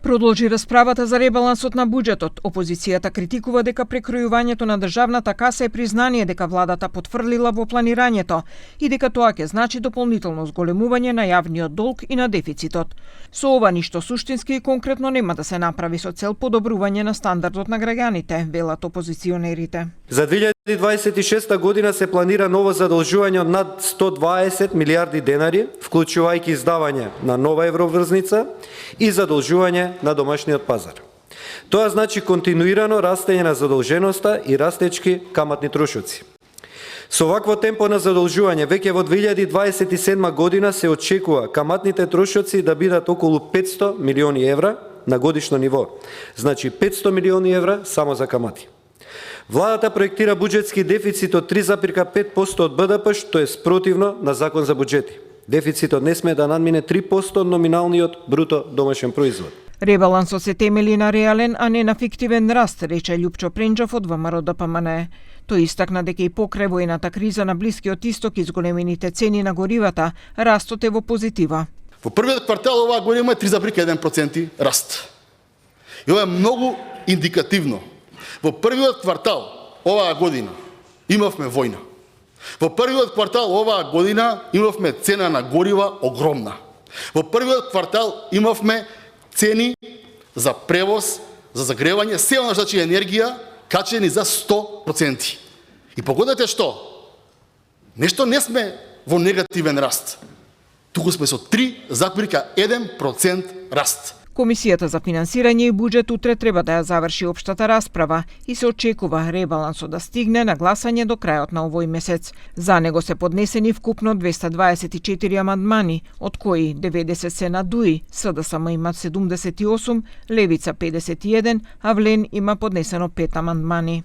Продолжи расправата за ребалансот на буџетот. Опозицијата критикува дека прекројувањето на државната каса е признание дека владата потврлила во планирањето и дека тоа ќе значи дополнително зголемување на јавниот долг и на дефицитот. Со ова ништо суштински и конкретно нема да се направи со цел подобрување на стандардот на граѓаните, велат опозиционерите. За 2026 година се планира ново задолжување од над 120 милиарди денари, вклучувајќи издавање на нова евроврзница и задолжување на домашниот пазар. Тоа значи континуирано растење на задолженоста и растечки каматни трошоци. Со вакво темпо на задолжување, веќе во 2027 година се очекува каматните трошоци да бидат околу 500 милиони евра на годишно ниво. Значи 500 милиони евра само за камати. Владата проектира буџетски дефицит од 3,5% од БДП, што е спротивно на Закон за буџети. Дефицитот не sme да надмине 3% од номиналниот бруто домашен производ. Ребалансот се темели на реален, а не на фиктивен раст, рече Љупчо Пренџов од ВМРО-ДПМНЕ. Тој истакна дека и покрај војната криза на Блискиот Исток и зголемените цени на горивата, растот е во позитива. Во првиот квартал оваа година има 3,1% раст. И ова е многу индикативно. Во првиот квартал оваа година имавме војна. Во првиот квартал оваа година имавме цена на горива огромна. Во првиот квартал имавме цени за превоз, за загревање, се она значи енергија, качени за 100%. И погодете што? Нешто не сме во негативен раст. Туку сме со 3,1% раст. Комисијата за финансирање и буџет утре треба да ја заврши општата расправа и се очекува ребалансот да стигне на гласање до крајот на овој месец. За него се поднесени вкупно 224 амандмани, од кои 90 се на ДУИ, СДСМ има 78, Левица 51, а ВЛЕН има поднесено 5 амандмани.